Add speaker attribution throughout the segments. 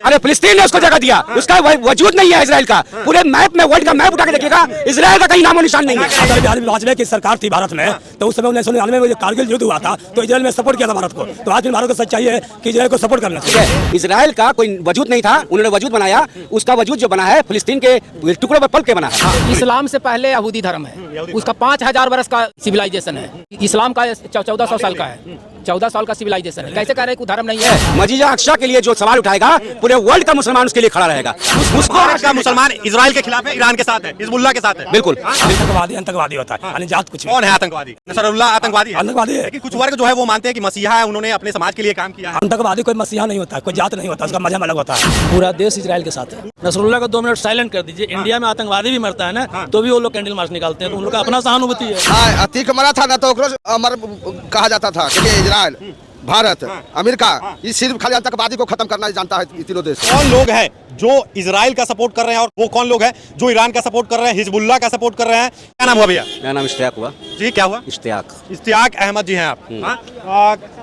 Speaker 1: अरे फिलिस्तीन ने उसको जगह दिया, उसका वजूद नहीं है इसराइल का। पूरे मैप में, वर्ल्ड का मैप उठा के देखिएगा, इसराइल का कहीं नामो निशान नहीं है।
Speaker 2: अटल बिहारी वाजपेयी की सरकार थी भारत में, तो उस समय 1999 में कारगिल युद्ध हुआ था, तो इसराइल में सपोर्ट किया था भारत को। तो आज भी भारत को सच्चाई है कि इसराइल को सपोर्ट करना चाहिए।
Speaker 1: इसराइल का कोई वजूद नहीं था, उन्होंने वजूद बनाया। उसका वजूद जो बना है फिलिस्तीन के टुकड़ों पर पल के बना है।
Speaker 3: इस्लाम से पहले यहूदी धर्म है, उसका 5000 वर्ष का सिविलाइजेशन है। इस्लाम का 1400 साल का है, 14 साल का सिविलाइजेशन है। कैसे कह रहे हैं धर्म नहीं है?
Speaker 1: मजीजा अक्सा के लिए जो सवाल उठाएगा, पूरे वर्ल्ड का मुसलमान उसके लिए खड़ा रहेगा।
Speaker 4: उसको का मुसलमान इजराइल के खिलाफ है, ईरान के साथ है, हिजबुल्लाह के साथ है।
Speaker 1: बिल्कुल
Speaker 2: आतंकवादी होता है, यानी जात कुछ
Speaker 4: कौन है आतंकवादी? नसरुल्लाह आतंकवादी है।
Speaker 2: आतंकवादी है।
Speaker 4: लेकिन कुछ वर्ग जो है वो मानते हैं कि मसीहा है, उन्होंने अपने समाज के लिए काम किया है।
Speaker 2: आतंकवादी कोई मसीहा नहीं होता, कोई जात नहीं होता, उसका मजहब अलग होता है।
Speaker 5: पूरा देश इजराइल के साथ है। नसरुल्लाह को 2 मिनट साइलेंट कर दीजिए। इंडिया में आतंकवादी भी मरता है ना, तो भी वो लोग कैंडल मार्च निकालते हैं, तो उन लोग का अपना सहानुभूति है।
Speaker 6: अतीक मरा था ना, तो अमर कहा जाता था कि इजराइल, भारत, अमेरिका, ये सिर्फ खाली आतंकवादी को खत्म करना जानता है। तीनों देश
Speaker 4: कौन लोग हैं जो इजराइल का सपोर्ट कर रहे हैं और वो कौन लोग हैं जो ईरान का सपोर्ट कर रहे हैं, हिजबुल्लाह का सपोर्ट कर रहे हैं? क्या नाम हुआ भैया?
Speaker 1: मेरा नाम इश्तियाक हुआ
Speaker 4: जी। क्या हुआ? इश्तियाक अहमद जी हैं आप।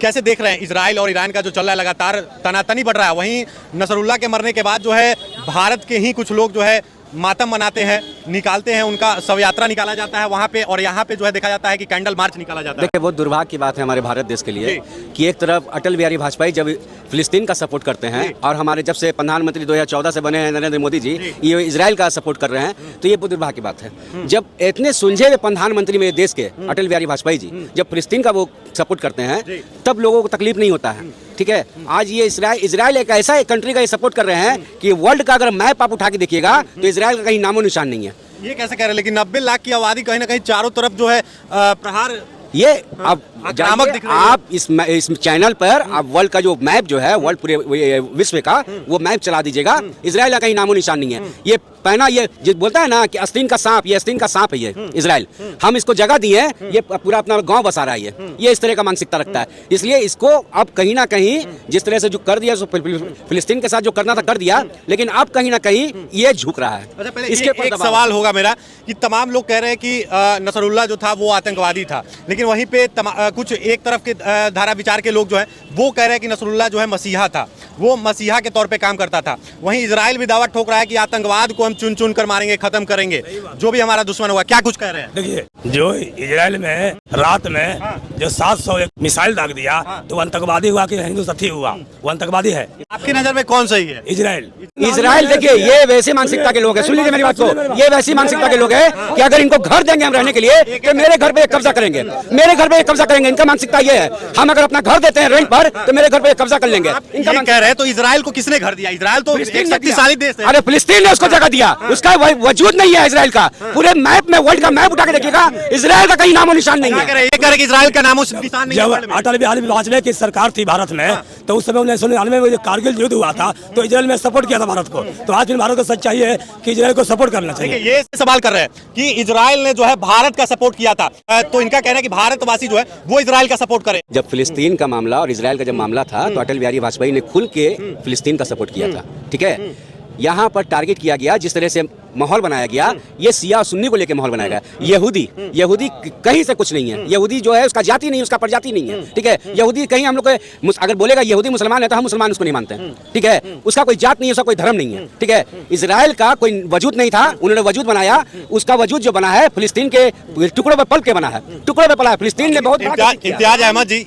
Speaker 4: कैसे देख रहे हैं इजराइल और ईरान का जो चल रहा है, लगातार तनातनी बढ़ रहा है। वहीं नसरुल्लाह के मरने के बाद जो है भारत के ही कुछ लोग जो है मातम मनाते हैं, निकालते हैं, उनका शव यात्रा निकाला जाता है वहाँ पे, और यहाँ पे जो है देखा जाता है कि कैंडल मार्च निकाला जाता है।
Speaker 1: देखिए, बहुत दुर्भाग्य की बात है हमारे भारत देश के लिए कि एक तरफ अटल बिहारी वाजपेयी जब फिलिस्तीन का सपोर्ट करते हैं, और हमारे जब से प्रधानमंत्री 2014 से बने हैं नरेंद्र मोदी जी, ये इजराइल का सपोर्ट कर रहे हैं, तो ये बहुत दुर्भाग्य की बात है। जब इतने सुलझे हुए प्रधानमंत्री मेरे देश के अटल बिहारी वाजपेयी जी जब फिलिस्तीन का वो सपोर्ट करते हैं, तब लोगों को तकलीफ नहीं होता है। ठीक है, आज ये इजराइल एक ऐसा कंट्री का ये सपोर्ट कर रहे हैं कि वर्ल्ड का अगर मैप आप उठा के देखिएगा, तो इजराइल का कहीं नामो निशान नहीं है।
Speaker 4: ये कैसे कह रहे हैं? लेकिन 90 लाख की आबादी कहीं ना कहीं चारों तरफ जो है प्रहार,
Speaker 1: ये आप
Speaker 4: आक्रामक दिख रही है।
Speaker 1: आप इस चैनल पर आप वर्ल्ड का जो मैप जो है, वर्ल्ड पूरे विश्व का वो मैप चला दीजिएगा, इजराइल का कहीं नामो निशान नहीं है। ये पहना, ये जो बोलता है ना कि आस्तीन का सांप, ये आस्तीन का सांप है ये इजराइल। हम इसको जगह दिए हैं, ये पूरा अपना गांव बसा रहा है। ये इस तरह का मानसिकता रखता है, इसलिए इसको अब कहीं ना कहीं जिस तरह से जो कर दिया, फिलिस्तीन के साथ जो करना था कर दिया, लेकिन अब कहीं ना कहीं ये झुक रहा है।
Speaker 4: अच्छा, पहले इसके एक सवाल होगा मेरा कि तमाम लोग कह रहे हैं कि नसरुल्लाह जो था वो आतंकवादी था, लेकिन वहीं पे कुछ एक तरफ के धारा विचार के लोग जो है वो कह रहे हैं कि नसरुल्लाह जो है मसीहा था, वो मसीहा के तौर पे काम करता था। वहीं इजराइल भी दावा ठोक रहा है कि आतंकवाद को हम चुन चुन कर मारेंगे, खत्म करेंगे, जो भी हमारा दुश्मन होगा। क्या कुछ कह रहे हैं?
Speaker 2: देखिए, जो इजराइल में रात में जो 700 मिसाइल दाग दिया, तो आतंकवादी हुआ कि हिंदू साथी हुआ? वो आतंकवादी है।
Speaker 4: आपकी नजर में कौन सही है?
Speaker 2: इजराइल।
Speaker 1: देखिए, ये वैसे मानसिकता के लोग हैं, सुन लीजिए मेरी बात को, ये वैसी मानसिकता के लोग हैं कि अगर इनको घर देंगे हम रहने के लिए, तो मेरे घर पे कब्जा करेंगे, मेरे घर पे कब्जा करेंगे। इनका मानसिकता ये है, हम अगर अपना घर देते हैं रेंट पर, तो मेरे घर पे कब्जा कर लेंगे।
Speaker 4: इनका कह रहे हैं तो इजराइल को किसने घर दिया? इजराइल तो एक शक्तिशाली देश है।
Speaker 1: अरे फिलिस्तीन ने उसको जगह दिया, उसका वजूद नहीं है इसराइल का। पूरे मैप में, वर्ल्ड का मैप उठा के देखिएगा, इसराइल का कहीं नामो निशान नहीं है।
Speaker 4: ये कह रहे कि इजराइल का नामो निशान नहीं है।
Speaker 2: जब अटल बिहारी वाजपेयी की सरकार थी भारत में, तो उस समय 1999 में कारगिल युद्ध हुआ था, तो इसराइल में सपोर्ट किया था भारत को। तो आज भी भारत को सच्चाई है कि इसराइल को सपोर्ट करना चाहिए।
Speaker 4: ये सवाल कर रहे हैं कि इजराइल ने जो है भारत का सपोर्ट किया था, तो इनका कहना है कि भारतवासी जो है वो इजराइल का सपोर्ट करे।
Speaker 1: जब फिलिस्तीन का मामला और इजराइल का जब मामला था, तो अटल बिहारी वाजपेयी ने खुल के फिलिस्तीन का सपोर्ट किया था। ठीक है, यहाँ पर टारगेट किया गया, जिस तरह से माहौल बनाया गया, ये सिया सुन्नी को लेकर माहौल बनाया गया। यहूदी कहीं से कुछ नहीं है। यहूदी जो है उसका जाति नहीं, उसका प्रजाति नहीं है। ठीक है, यहूदी कहीं हम लोग अगर बोलेगा यहूदी मुसलमान है, तो हम मुसलमान उसको नहीं मानते हैं। ठीक है, उसका कोई जात नहीं है, उसका कोई धर्म नहीं है। ठीक है, इजराइल का कोई वजूद नहीं था, उन्होंने वजूद बनाया। उसका वजूद जो बना है फिलिस्तीन के टुकड़ों पर पल के बना है, टुकड़ों पर पला है। फिलिस्तीन ने बहुत
Speaker 4: इम्तियाज अहमद जी।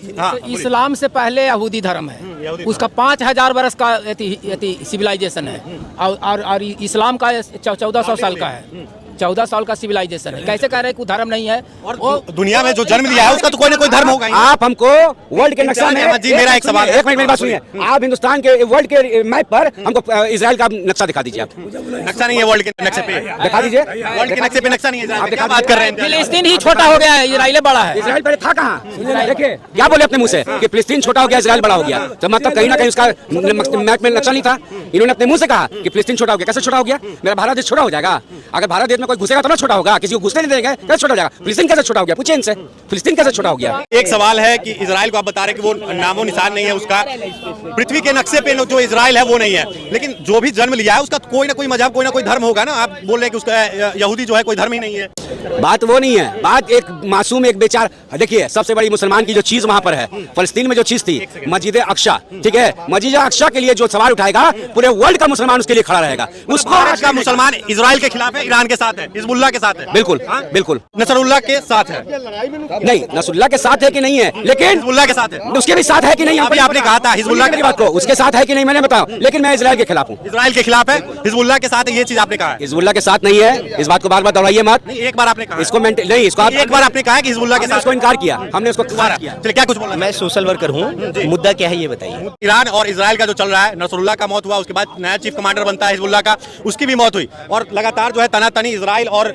Speaker 3: इस्लाम से पहले यहूदी धर्म है, उसका 5000 वर्ष का सिविलाइजेशन है, और इस्लाम का 1400 साल का है, 14 साल का सिविलाइजेशन है। कैसे कह रहे हैं धर्म नहीं है?
Speaker 4: और दुनिया में जो जन्म लिया है उसका तो कोई ना कोई धर्म होगा।
Speaker 1: आप हमको वर्ल्ड के नक्शा में
Speaker 4: जी, मेरा एक सवाल,
Speaker 1: एक मिनट मेरी बात सुनिए। आप हिंदुस्तान के वर्ल्ड के मैप पर हमको इजराइल का नक्शा दिखा दीजिए। आप
Speaker 4: नक्शा नहीं है वर्ल्ड के नक्शे पे,
Speaker 1: दिखा दीजिए।
Speaker 4: वर्ल्ड के नक्शे पे नक्शा नहीं है। आप क्या बात कर रहे हैं?
Speaker 3: फिलिस्तीन ही छोटा हो गया है, इजराइल बड़ा है।
Speaker 1: इजराइल पहले था कहाँ? देखिए, क्या बोले अपने मुंह से कि फिलिस्तीन छोटा हो गया, इजराइल बड़ा हो गया, तो मतलब कहीं ना कहीं उसका मैप में नक्शा नहीं था। इन्होंने अपने मुंह से कहा कि फिलिस्तीन छोटा हो गया। कैसे छोटा हो गया? मेरा भारत देश छोटा हो जाएगा? अगर भारत देश में कोई घुसेगा तो ना छोटा होगा, किसी को घुसने नहीं देंगे कैसे छोटा हो जाएगा? फिलिस्तीन कैसे छोटा हो गया? पूछे इनसे, फिलिस्तीन कैसे छोटा हो गया?
Speaker 4: एक सवाल है कि इजराइल को आप बता रहे हैं कि वो नामो निशान नहीं है उसका, पृथ्वी के नक्शे पे जो इजराइल है वो नहीं है, लेकिन जो भी जन्म लिया है उसका कोई ना कोई मजहब, कोई ना कोई धर्म होगा ना। आप बोल रहे हैं कि उसका यहूदी जो है कोई धर्म ही नहीं है।
Speaker 1: बात वो नहीं है, बात एक मासूम, एक बेचार। देखिए सबसे बड़ी मुसलमान की जो चीज वहां पर है, फलस्तीन में जो चीज थी, मस्जिद अक्सा, ठीक है, मस्जिद अक्सा के लिए जो सवाल उठाएगा पूरे वर्ल्ड का मुसलमान उसके लिए खड़ा रहेगा। उसको
Speaker 4: भारत का मुसलमान इजराइल के खिलाफ है, ईरान के साथ है, हिजबुल्लाह के साथ है,
Speaker 1: बिल्कुल बिल्कुल
Speaker 4: नसरुल्लाह के साथ है,
Speaker 1: नहीं नसरुल्लाह के साथ है कि नहीं है, लेकिन
Speaker 4: हिजबुल्लाह के साथ है,
Speaker 1: उसके भी साथ है कि नहीं?
Speaker 4: अभी आपने कहा था हिजबुल्लाह की
Speaker 1: बात को, उसके साथ है कि नहीं मैंने बताया, लेकिन मैं इजराइल के खिलाफ हूँ।
Speaker 4: इजराइल के खिलाफ है, हिजबुल्लाह के साथ है, ये चीज आपने कहा है।
Speaker 1: हिजबुल्लाह के साथ नहीं है, इस बात को बार बार दोहराइए मत।
Speaker 4: नहीं, एक बार आपने कहा
Speaker 1: इसको नहीं, इसको
Speaker 4: एक बार आपने कहा कि हिजबुल्लाह के साथ
Speaker 1: इसको इनकार किया, हमने उसको इनकार किया।
Speaker 4: चलिए, क्या कुछ बोलना?
Speaker 7: मैं सोशल वर्कर हूँ, मुद्दा क्या है ये बताइए।
Speaker 4: ईरान और इजराइल का जो चल रहा है, नसरुल्लाह का मौत हुआ, उसके बाद नया चीफ कमांडर बनता है हिजबुल्लाह का, उसकी भी मौत हुई, और लगातार जो है तनातनी इजराइल और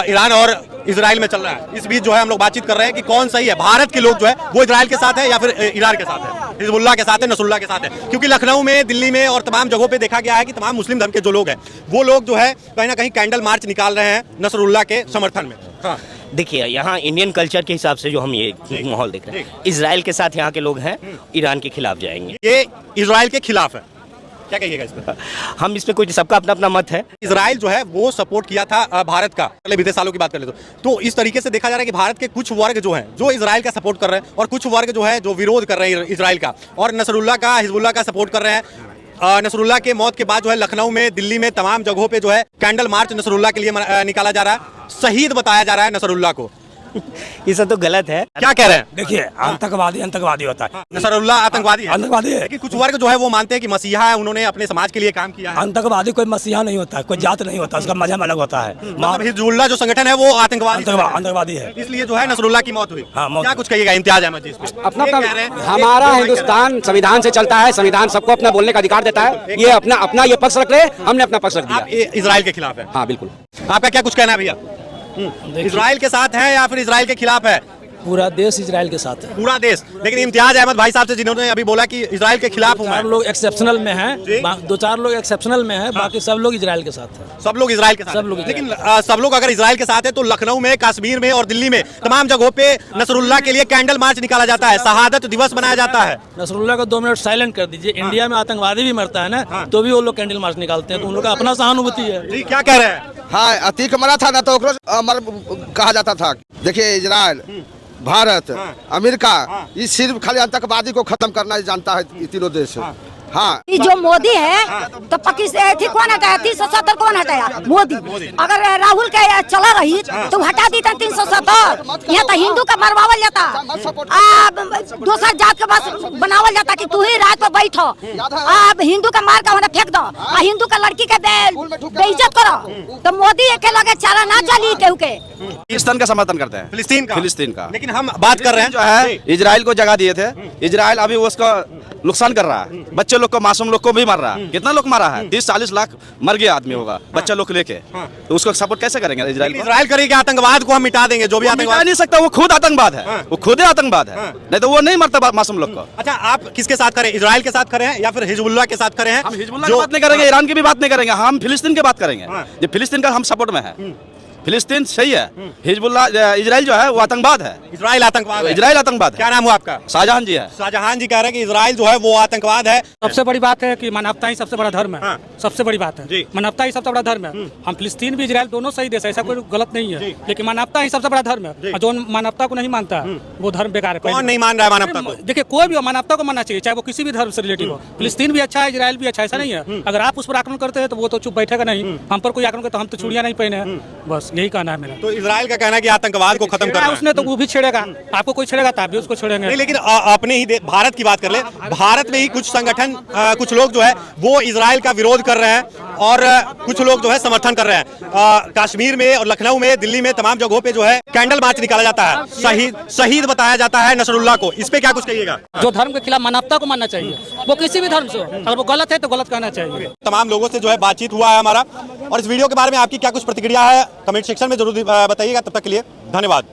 Speaker 4: ईरान और इजराइल में चल रहा है। इस बीच जो है हम लोग बातचीत कर रहे हैं कि कौन सही है, भारत के लोग जो है वो इजराइल के साथ है या फिर ईरान के साथ है, हिजबुल्लाह के साथ है, नसरुल्लाह के साथ है। क्योंकि लखनऊ में, दिल्ली में और तमाम जगहों पे देखा गया है कि तमाम मुस्लिम धर्म के जो लोग हैं वो लोग जो है कहीं ना कहीं कैंडल मार्च निकाल रहे हैं नसरुल्लाह के समर्थन में। हाँ।
Speaker 7: देखिए, यहाँ इंडियन कल्चर के हिसाब से जो हम ये माहौल देख रहे हैं, इजराइल के साथ यहाँ के लोग हैं, ईरान के खिलाफ जाएंगे।
Speaker 4: ये इजराइल के खिलाफ है, क्या कहिएगा इस पर?
Speaker 7: हम इस पे कुछ, सबका अपना अपना मत है।
Speaker 4: इजराइल जो है वो सपोर्ट किया था भारत का, पहले बीते सालों की बात कर ले तो इस तरीके से देखा जा रहा है कि भारत के कुछ वर्ग जो हैं जो इजराइल का सपोर्ट कर रहे हैं और कुछ वर्ग जो है जो विरोध कर रहे हैं इजराइल का, और नसरुल्लाह का, हिजबुल्लाह का सपोर्ट कर रहे हैं। नसरुल्लाह के मौत के बाद जो है लखनऊ में, दिल्ली में, तमाम जगहों पे जो है कैंडल मार्च नसरुल्लाह के लिए निकाला जा रहा है, शहीद बताया जा रहा है नसरुल्लाह को।
Speaker 7: ये सब तो गलत है।
Speaker 4: क्या कह रहे हैं?
Speaker 2: देखिए आतंकवादी होता है,
Speaker 4: नसरुल्लाह आतंकवादी है,
Speaker 2: आतंकवादी है।
Speaker 4: लेकिन कुछ वर्ग जो है वो मानते हैं कि मसीहा है, उन्होंने अपने समाज के लिए काम किया है।
Speaker 2: आतंकवादी कोई मसीहा नहीं होता है, कोई जात नहीं होता, उसका मजहब अलग होता है।
Speaker 4: मतलब हिजबुल्लाह जो संगठन है वो
Speaker 2: आतंकवादी है,
Speaker 4: इसलिए जो है नसरुल्लाह की मौत हुई।
Speaker 2: हाँ, मौत।
Speaker 4: क्या कुछ कहिएगा इम्तियाज अहमद जी इस पे?
Speaker 1: अपना
Speaker 4: ये कह रहे हैं-
Speaker 1: हमारा हिंदुस्तान संविधान से चलता है, संविधान सबको अपना बोलने का अधिकार देता है। ये अपना ये पक्ष रख रहे, हमने अपना पक्ष रख
Speaker 4: आप
Speaker 1: दिया।
Speaker 4: इजराइल के खिलाफ है?
Speaker 1: हाँ बिल्कुल।
Speaker 4: आपका क्या कुछ कहना है भैया? इजराइल के साथ है या फिर इजराइल के खिलाफ है?
Speaker 5: पूरा देश इजराइल के साथ है।
Speaker 4: पूरा देश। लेकिन इम्तियाज अहमद भाई साहब से जिन्होंने अभी बोला कि इजराइल के खिलाफ हूं मैं,
Speaker 5: चार लोग एक्सेप्शनल में
Speaker 4: जी।
Speaker 5: हैं, दो चार लोग एक्सेप्शनल में हैं, बाकी सब लोग इजराइल के साथ हैं।
Speaker 4: सब लोग इजराइल के साथ
Speaker 5: सब लोग
Speaker 4: हैं। लेकिन सब लोग अगर इजराइल के साथ है तो लखनऊ में, कश्मीर में और दिल्ली में तमाम जगहों पे नसरुल्लाह के लिए कैंडल मार्च निकाला जाता है, शहादत दिवस मनाया जाता है।
Speaker 5: नसरुल्लाह को 2 मिनट साइलेंट कर दीजिए। इंडिया में आतंकवादी भी मरता है ना, तो भी वो लोग कैंडल मार्च निकालते हैं, तो उन लोग का अपना सहानुभूति है।
Speaker 4: जी, क्या कह रहे हैं?
Speaker 6: हाँ, अतीक मरा था ना तो अमर कहा जाता था। देखिए इजराइल, भारत, अमेरिका, ये सिर्फ खाली आतंकवादी को खत्म करना ही जानता है, ये तीनों देश। हाँ,
Speaker 8: ये जो मोदी है तो पाकिस्तान कौन हटाया? 370 कौन हटाया? मोदी। अगर राहुल के चला रही तो हटा दी था 370। यहाँ तो हिंदू का मरवावल जाता, दूसरा जात के बस बनावल जाता कि तू ही रात को बैठो, अब हिंदू का मार का होना फेंक दो, हिंदू का लड़की के बेइज्जत करो। तो मोदी के लगे चारा ना चली केहू के।
Speaker 9: फिलिस्तीन का समर्थन करते हैं,
Speaker 4: फिलिस्तीन का।
Speaker 9: का।
Speaker 4: लेकिन हम बात कर रहे हैं
Speaker 9: जो है इजराइल को जगह दिए थे, इजराइल अभी उसका नुकसान कर रहा है, बच्चे लोग को, मासूम लोग को भी मार रहा है। कितना लोग मारा है? 30-40 लाख मर गया आदमी होगा, बच्चा लोग लेके, तो उसको सपोर्ट कैसे करेंगे इजराइल को?
Speaker 4: इजराइल करेगी आतंकवाद को हम मिटा देंगे, जो भी
Speaker 9: मिटा
Speaker 4: आतंकवाद।
Speaker 9: नहीं सकता, वो खुद आतंकवाद है, वो खुद ही आतंकवाद है, नहीं तो वो नहीं मरता मासूम लोग को।
Speaker 4: अच्छा, आप किसके साथ करें? इजराइल के साथ खड़े हैं या फिर हिजबुल्लाह के साथ खड़े हैं?
Speaker 9: हम हिजबुल्लाह की बात नहीं करेंगे, ईरान की भी बात नहीं करेंगे, हम फिलिस्तीन की बात करेंगे। जो फिलिस्तीन का हम सपोर्ट में है, फिलिस्तीन सही है, हिजबुल्लाह इजराइल जो है वो आतंकवाद है।
Speaker 4: इजराइल आतंकवाद है।
Speaker 9: इजराइल आतंकवाद है।
Speaker 4: क्या नाम हुआ आपका?
Speaker 9: शाहजहां जी है।
Speaker 4: शाहजहां जी कह रहे हैं कि इजराइल जो है वो आतंकवाद है।
Speaker 10: सबसे बड़ी बात है कि मानवता ही सबसे बड़ा धर्म है।
Speaker 4: हाँ।
Speaker 10: सबसे बड़ी बात
Speaker 4: जी।
Speaker 10: है, मानवता ही सबसे बड़ा धर्म है। हम फिलिस्तीन भी इजराइल दोनों सही देश है, ऐसा कोई गलत नहीं है, लेकिन मानवता ही सबसे बड़ा धर्म है। और जो मानवता को नहीं मानता वो धर्म बेकार है।
Speaker 4: कौन नहीं मान रहा है मानवता को?
Speaker 10: देखिए, कोई भी हो, मानवता को मानना चाहिए, चाहे वो किसी भी धर्म से रिलेटिव हो। फिलिस्तीन भी अच्छा है, इजराइल भी अच्छा है, ऐसा नहीं है। अगर आप उस पर आक्रमण करते हैं तो वो तो चुप बैठेगा नहीं। हम पर कोई आक्रमण करता, हम तो चूड़ियां नहीं पहने हैं, बस यही कहना है मेरा।
Speaker 4: तो इजराइल का कहना है कि आतंकवाद को खत्म करना है।
Speaker 10: उसने तो वो भी छेड़ेगा, आपको कोई छेड़ेगा तो आप भी उसको छेड़ेंगे।
Speaker 4: नहीं, लेकिन अपने ही भारत की बात कर ले, भारत में ही कुछ संगठन, कुछ लोग जो है वो इजराइल का विरोध कर रहे हैं और कुछ लोग जो है समर्थन कर रहे हैं। कश्मीर में और लखनऊ में, दिल्ली में, तमाम जगहों पे जो है कैंडल मार्च निकाला जाता है, शहीद बताया जाता है नसरुल्लाह को। इस पे क्या कुछ कहिएगा?
Speaker 10: जो धर्म के खिलाफ मानवता को मानना चाहिए, वो किसी भी धर्म से हो, अगर वो गलत है तो गलत कहना चाहिए।
Speaker 4: तमाम लोगों से जो है बातचीत हुआ है हमारा, और इस वीडियो के बारे में आपकी क्या कुछ प्रतिक्रिया है कमेंट सेक्शन में जरूर बताइएगा। तब तक के लिए धन्यवाद।